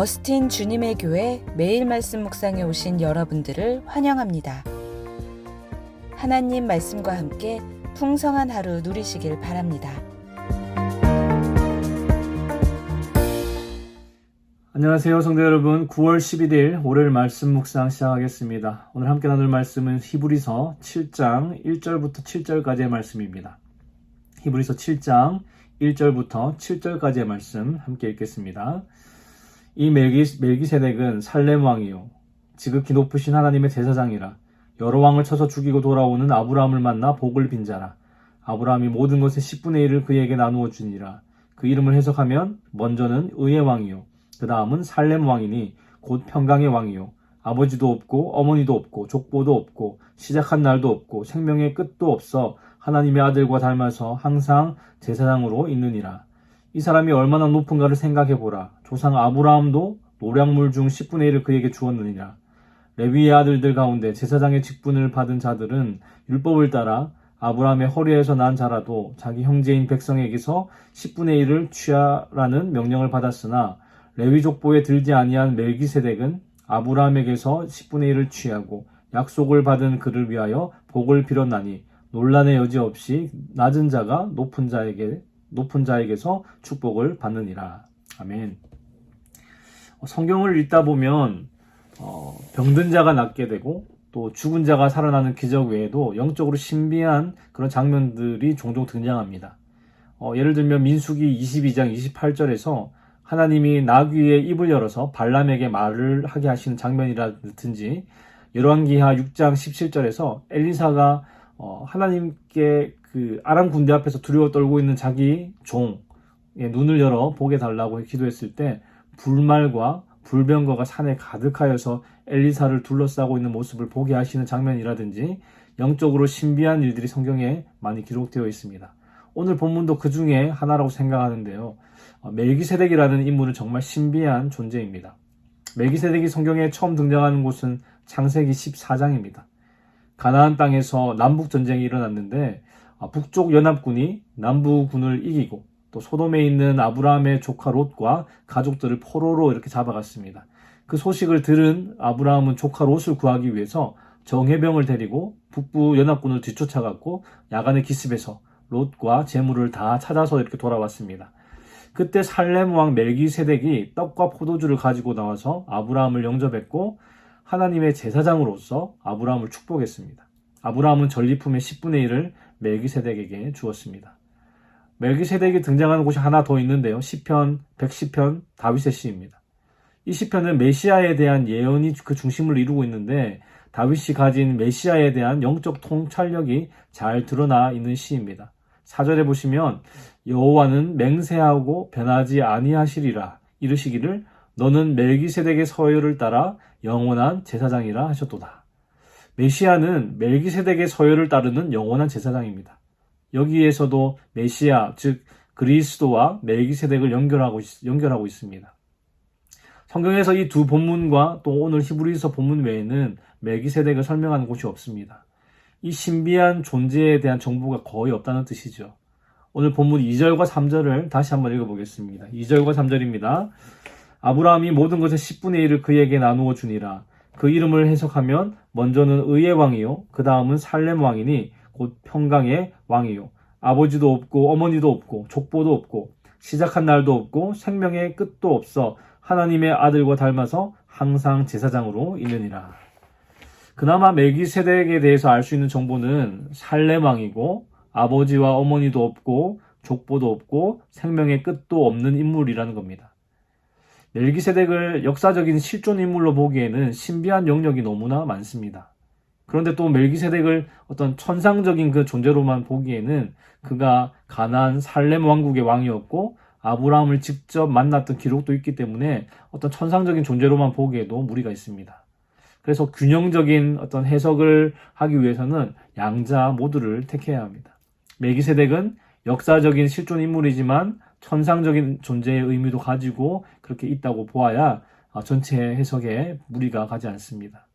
어스틴 주님의 교회 매일 말씀 묵상에 오신 여러분들을 환영합니다. 하나님 말씀과 함께 풍성한 하루 누리시길 바랍니다. 안녕하세요, 성도 여러분. 9월 11일 월요일 말씀 묵상 시작하겠습니다. 오늘 함께 나눌 말씀은 히브리서 7장 1절부터 7절까지의 말씀입니다. 히브리서 7장 1절부터 7절까지의 말씀 함께 읽겠습니다. 이 멜기세덱은 살렘 왕이요 지극히 높으신 하나님의 제사장이라. 여러 왕을 쳐서 죽이고 돌아오는 아브라함을 만나 복을 빈 자라. 아브라함이 모든 것의 10분의 1을 그에게 나누어 주니라. 그 이름을 해석하면 먼저는 의의 왕이요 그 다음은 살렘 왕이니 곧 평강의 왕이요 아버지도 없고 어머니도 없고 족보도 없고 시작한 날도 없고 생명의 끝도 없어 하나님의 아들과 닮아서 항상 제사장으로 있느니라. 이 사람이 얼마나 높은가를 생각해보라. 조상 아브라함도 노량물 중 10분의 1을 그에게 주었느니라. 레위의 아들들 가운데 제사장의 직분을 받은 자들은 율법을 따라 아브라함의 허리에서 난 자라도 자기 형제인 백성에게서 10분의 1을 취하라는 명령을 받았으나 레위 족보에 들지 아니한 멜기세덱은 아브라함에게서 10분의 1을 취하고 약속을 받은 그를 위하여 복을 빌었나니 논란의 여지 없이 낮은 자가 높은 자에게서 축복을 받느니라. 아멘. 성경을 읽다 보면 병든 자가 낫게 되고 또 죽은 자가 살아나는 기적 외에도 영적으로 신비한 그런 장면들이 종종 등장합니다. 예를 들면 민수기 22장 28절에서 하나님이 나귀의 입을 열어서 발람에게 말을 하게 하시는 장면이라든지 열왕기하 6장 17절에서 엘리사가 하나님께 그 아람 군대 앞에서 두려워 떨고 있는 자기 종의 눈을 열어 보게 달라고 기도했을 때 불말과 불병거가 산에 가득하여서 엘리사를 둘러싸고 있는 모습을 보게 하시는 장면이라든지 영적으로 신비한 일들이 성경에 많이 기록되어 있습니다. 오늘 본문도 그 중에 하나라고 생각하는데요. 멜기세덱이라는 인물은 정말 신비한 존재입니다. 멜기세덱이 성경에 처음 등장하는 곳은 창세기 14장입니다. 가나안 땅에서 남북전쟁이 일어났는데 북쪽 연합군이 남부군을 이기고 또 소돔에 있는 아브라함의 조카 롯과 가족들을 포로로 이렇게 잡아갔습니다. 그 소식을 들은 아브라함은 조카 롯을 구하기 위해서 정예병을 데리고 북부 연합군을 뒤쫓아갔고 야간의 기습에서 롯과 재물을 다 찾아서 이렇게 돌아왔습니다. 그때 살렘 왕 멜기세덱이 떡과 포도주를 가지고 나와서 아브라함을 영접했고 하나님의 제사장으로서 아브라함을 축복했습니다. 아브라함은 전리품의 10분의 1을 멜기세덱에게 주었습니다. 멜기세덱이 등장하는 곳이 하나 더 있는데요. 시편 110편 다윗의 시입니다. 이 시편은 메시아에 대한 예언이 그 중심을 이루고 있는데 다윗이 가진 메시아에 대한 영적 통찰력이 잘 드러나 있는 시입니다. 4절에 보시면 여호와는 맹세하고 변하지 아니하시리라 이르시기를 너는 멜기세덱의 서열을 따라 영원한 제사장이라 하셨도다. 메시아는 멜기세덱의 서열을 따르는 영원한 제사장입니다. 여기에서도 메시아 즉 그리스도와 멜기세덱을 연결하고 있습니다. 성경에서 이 두 본문과 또 오늘 히브리서 본문 외에는 멜기세덱을 설명하는 곳이 없습니다. 이 신비한 존재에 대한 정보가 거의 없다는 뜻이죠. 오늘 본문 2절과 3절을 다시 한번 읽어보겠습니다. 2절과 3절입니다. 아브라함이 모든 것의 10분의 1을 그에게 나누어 주니라. 그 이름을 해석하면 먼저는 의의 왕이요 그 다음은 살렘 왕이니 곧 평강의 왕이요 아버지도 없고 어머니도 없고 족보도 없고 시작한 날도 없고 생명의 끝도 없어 하나님의 아들과 닮아서 항상 제사장으로 있느니라. 그나마 멜기세덱에 대해서 알 수 있는 정보는 살렘 왕이고 아버지와 어머니도 없고 족보도 없고 생명의 끝도 없는 인물이라는 겁니다. 멜기세덱을 역사적인 실존 인물로 보기에는 신비한 영역이 너무나 많습니다. 그런데 또 멜기세덱을 어떤 천상적인 그 존재로만 보기에는 그가 가나안 살렘 왕국의 왕이었고 아브라함을 직접 만났던 기록도 있기 때문에 어떤 천상적인 존재로만 보기에도 무리가 있습니다. 그래서 균형적인 어떤 해석을 하기 위해서는 양자 모두를 택해야 합니다. 멜기세덱은 역사적인 실존 인물이지만 천상적인 존재의 의미도 가지고 그렇게 있다고 보아야 전체 해석에 무리가 가지 않습니다.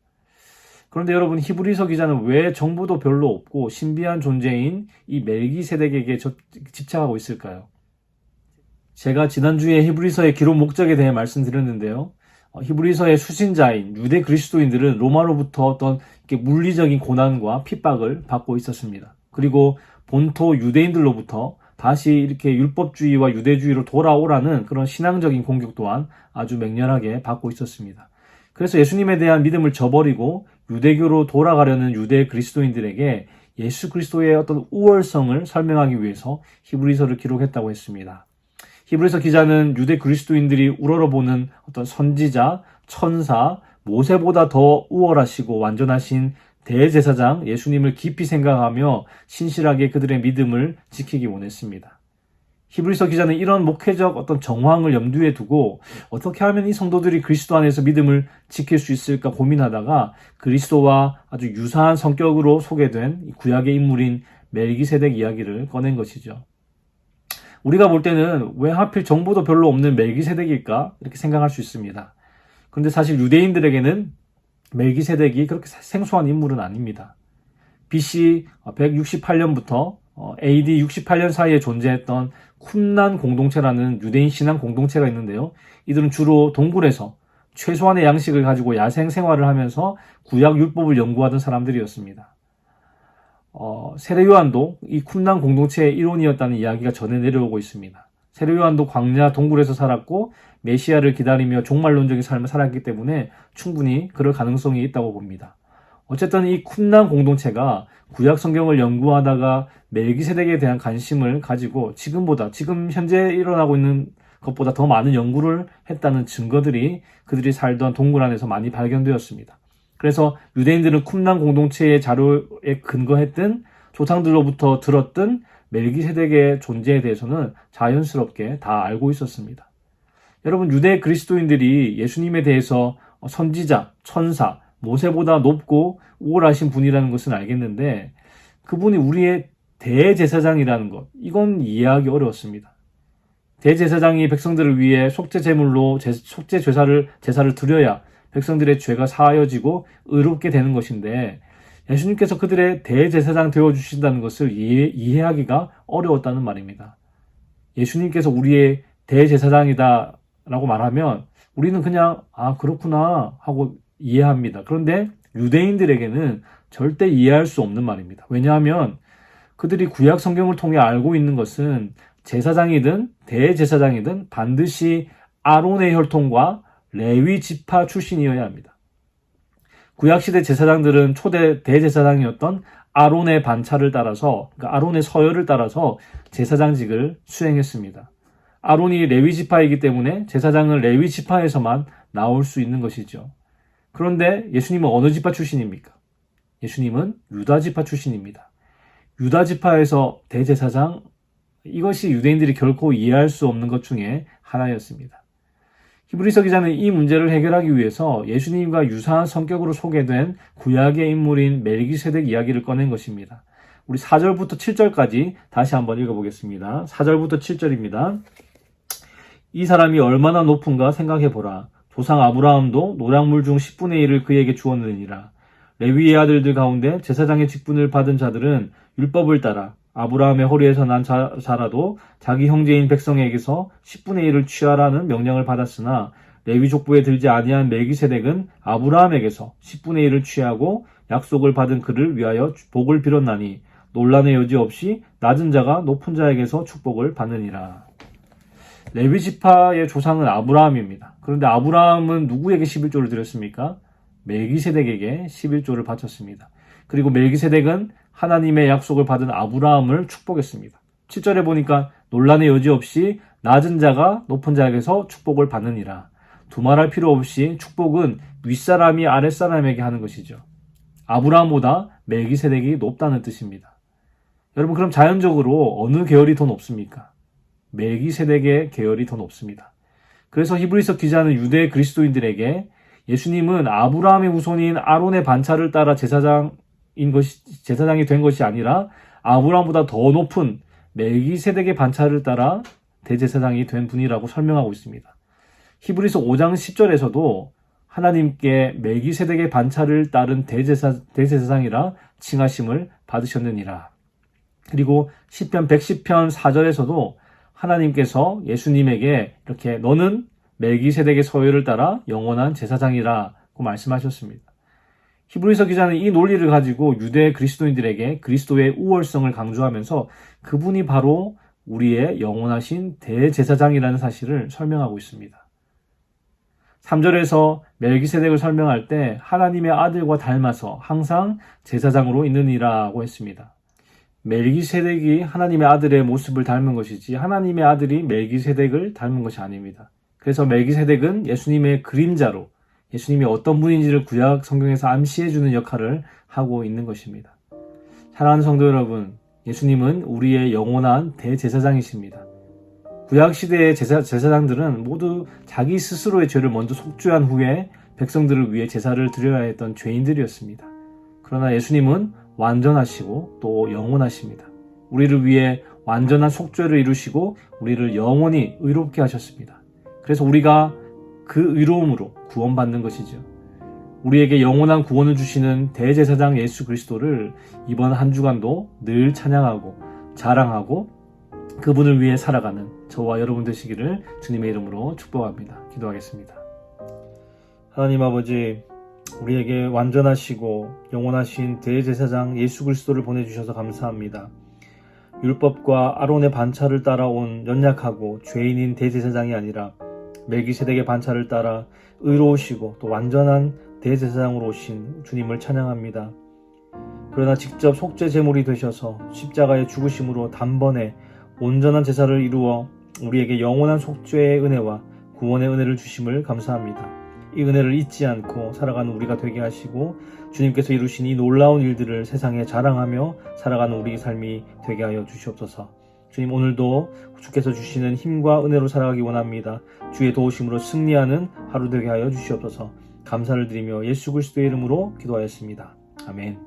그런데 여러분, 히브리서 기자는 왜 정보도 별로 없고 신비한 존재인 이 멜기세덱에게 집착하고 있을까요? 제가 지난주에 히브리서의 기록 목적에 대해 말씀드렸는데요. 히브리서의 수신자인 유대 그리스도인들은 로마로부터 어떤 물리적인 고난과 핍박을 받고 있었습니다. 그리고 본토 유대인들로부터 다시 이렇게 율법주의와 유대주의로 돌아오라는 그런 신앙적인 공격 또한 아주 맹렬하게 받고 있었습니다. 그래서 예수님에 대한 믿음을 저버리고 유대교로 돌아가려는 유대 그리스도인들에게 예수 그리스도의 어떤 우월성을 설명하기 위해서 히브리서를 기록했다고 했습니다. 히브리서 기자는 유대 그리스도인들이 우러러보는 어떤 선지자, 천사, 모세보다 더 우월하시고 완전하신 대제사장 예수님을 깊이 생각하며 신실하게 그들의 믿음을 지키기 원했습니다. 히브리서 기자는 이런 목회적 어떤 정황을 염두에 두고 어떻게 하면 이 성도들이 그리스도 안에서 믿음을 지킬 수 있을까 고민하다가 그리스도와 아주 유사한 성격으로 소개된 구약의 인물인 멜기세덱 이야기를 꺼낸 것이죠. 우리가 볼 때는 왜 하필 정보도 별로 없는 멜기세덱일까 이렇게 생각할 수 있습니다. 그런데 사실 유대인들에게는 멜기세덱이 그렇게 생소한 인물은 아닙니다. BC 168년부터 AD 68년 사이에 존재했던 쿰난 공동체라는 유대인 신앙 공동체가 있는데요. 이들은 주로 동굴에서 최소한의 양식을 가지고 야생 생활을 하면서 구약 율법을 연구하던 사람들이었습니다. 세례 요한도 이 쿰난 공동체의 일원이었다는 이야기가 전해 내려오고 있습니다. 세례 요한도 광야 동굴에서 살았고 메시아를 기다리며 종말론적인 삶을 살았기 때문에 충분히 그럴 가능성이 있다고 봅니다. 어쨌든 이 쿰난 공동체가 구약 성경을 연구하다가 멜기세덱에 대한 관심을 가지고 지금 현재 일어나고 있는 것보다 더 많은 연구를 했다는 증거들이 그들이 살던 동굴 안에서 많이 발견되었습니다. 그래서 유대인들은 쿰난 공동체의 자료에 근거했던 조상들로부터 들었던 멜기세덱의 존재에 대해서는 자연스럽게 다 알고 있었습니다. 여러분, 유대 그리스도인들이 예수님에 대해서 선지자, 천사, 모세보다 높고 우월하신 분이라는 것은 알겠는데 그분이 우리의 대제사장이라는 것, 이건 이해하기 어려웠습니다. 대제사장이 백성들을 위해 속죄제물로 제사를 드려야 백성들의 죄가 사하여지고 의롭게 되는 것인데 예수님께서 그들의 대제사장 되어주신다는 것을 이해하기가 어려웠다는 말입니다. 예수님께서 우리의 대제사장이다 라고 말하면 우리는 그냥 그렇구나 하고 이해합니다. 그런데 유대인들에게는 절대 이해할 수 없는 말입니다. 왜냐하면 그들이 구약 성경을 통해 알고 있는 것은 제사장이든 대제사장이든 반드시 아론의 혈통과 레위 지파 출신이어야 합니다. 구약시대 제사장들은 초대 대제사장이었던 아론의 반차를 따라서, 그러니까 아론의 서열을 따라서 제사장직을 수행했습니다. 아론이 레위 지파이기 때문에 제사장은 레위 지파에서만 나올 수 있는 것이죠. 그런데 예수님은 어느 지파 출신입니까? 예수님은 유다 지파 출신입니다. 유다 지파에서 대제사장, 이것이 유대인들이 결코 이해할 수 없는 것 중에 하나였습니다. 히브리서 기자는 이 문제를 해결하기 위해서 예수님과 유사한 성격으로 소개된 구약의 인물인 멜기세덱 이야기를 꺼낸 것입니다. 우리 4절부터 7절까지 다시 한번 읽어보겠습니다. 4절부터 7절입니다. 이 사람이 얼마나 높은가 생각해보라. 조상 아브라함도 노량물 중 10분의 1을 그에게 주었느니라. 레위의 아들들 가운데 제사장의 직분을 받은 자들은 율법을 따라 아브라함의 허리에서 난 자라도 자기 형제인 백성에게서 10분의 1을 취하라는 명령을 받았으나 레위 족보에 들지 아니한 멜기세덱은 아브라함에게서 10분의 1을 취하고 약속을 받은 그를 위하여 복을 빌었나니 논란의 여지 없이 낮은 자가 높은 자에게서 축복을 받느니라. 레위 지파의 조상은 아브라함입니다. 그런데 아브라함은 누구에게 11조를 드렸습니까? 멜기세덱에게 11조를 바쳤습니다. 그리고 멜기세덱은 하나님의 약속을 받은 아브라함을 축복했습니다. 7절에 보니까 논란의 여지 없이 낮은 자가 높은 자에게서 축복을 받느니라. 두말할 필요 없이 축복은 윗사람이 아랫사람에게 하는 것이죠. 아브라함보다 멜기세덱이 높다는 뜻입니다. 여러분, 그럼 자연적으로 어느 계열이 더 높습니까? 멜기세덱의 계열이 더 높습니다. 그래서 히브리서 기자는 유대 그리스도인들에게 예수님은 아브라함의 후손인 아론의 반차를 따라 제사장이 된 것이 아니라 아브라함보다 더 높은 멜기세덱의 반차를 따라 대제사장이 된 분이라고 설명하고 있습니다. 히브리서 5장 10절에서도 하나님께 멜기세덱의 반차를 따른 대제사장이라 칭하심을 받으셨느니라. 그리고 시편 110편 4절에서도 하나님께서 예수님에게 이렇게 너는 멜기세덱의 서열을 따라 영원한 제사장이라고 말씀하셨습니다. 히브리서 기자는 이 논리를 가지고 유대 그리스도인들에게 그리스도의 우월성을 강조하면서 그분이 바로 우리의 영원하신 대제사장이라는 사실을 설명하고 있습니다. 3절에서 멜기세덱을 설명할 때 하나님의 아들과 닮아서 항상 제사장으로 있느니라고 했습니다. 멜기세덱이 하나님의 아들의 모습을 닮은 것이지 하나님의 아들이 멜기세덱을 닮은 것이 아닙니다. 그래서 멜기세덱은 예수님의 그림자로 예수님이 어떤 분인지를 구약 성경에서 암시해주는 역할을 하고 있는 것입니다. 사랑하는 성도 여러분, 예수님은 우리의 영원한 대제사장이십니다. 구약시대의 제사장들은 모두 자기 스스로의 죄를 먼저 속죄한 후에 백성들을 위해 제사를 드려야 했던 죄인들이었습니다. 그러나 예수님은 완전하시고 또 영원하십니다. 우리를 위해 완전한 속죄를 이루시고 우리를 영원히 의롭게 하셨습니다. 그래서 우리가 그 의로움으로 구원받는 것이죠. 우리에게 영원한 구원을 주시는 대제사장 예수 그리스도를 이번 한 주간도 늘 찬양하고 자랑하고 그분을 위해 살아가는 저와 여러분 되시기를 주님의 이름으로 축복합니다. 기도하겠습니다. 하나님 아버지, 우리에게 완전하시고 영원하신 대제사장 예수 그리스도를 보내주셔서 감사합니다. 율법과 아론의 반차를 따라온 연약하고 죄인인 대제사장이 아니라 멜기세덱의 반차를 따라 의로우시고 또 완전한 대제사장으로 오신 주님을 찬양합니다. 그러나 직접 속죄 제물이 되셔서 십자가의 죽으심으로 단번에 온전한 제사를 이루어 우리에게 영원한 속죄의 은혜와 구원의 은혜를 주심을 감사합니다. 이 은혜를 잊지 않고 살아가는 우리가 되게 하시고 주님께서 이루신 이 놀라운 일들을 세상에 자랑하며 살아가는 우리의 삶이 되게 하여 주시옵소서. 주님, 오늘도 주께서 주시는 힘과 은혜로 살아가기 원합니다. 주의 도우심으로 승리하는 하루 되게 하여 주시옵소서. 감사를 드리며 예수 그리스도의 이름으로 기도하였습니다. 아멘.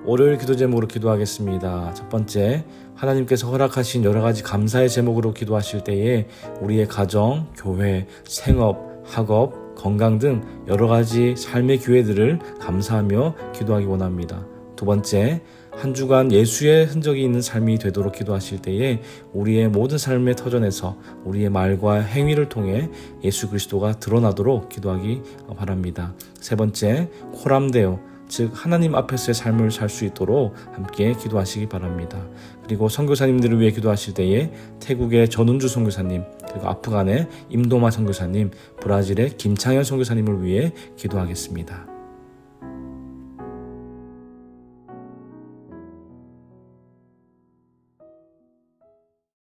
월요일 기도 제목으로 기도하겠습니다. 첫 번째, 하나님께서 허락하신 여러 가지 감사의 제목으로 기도하실 때에 우리의 가정, 교회, 생업, 학업, 건강 등 여러 가지 삶의 기회들을 감사하며 기도하기 원합니다. 두 번째, 한 주간 예수의 흔적이 있는 삶이 되도록 기도하실 때에 우리의 모든 삶의 터전에서 우리의 말과 행위를 통해 예수 그리스도가 드러나도록 기도하기 바랍니다. 세 번째, 코람데오, 즉 하나님 앞에서의 삶을 살 수 있도록 함께 기도하시기 바랍니다. 그리고 선교사님들을 위해 기도하실 때에 태국의 전운주 선교사님, 그리고 아프간의 임도마 선교사님, 브라질의 김창현 선교사님을 위해 기도하겠습니다.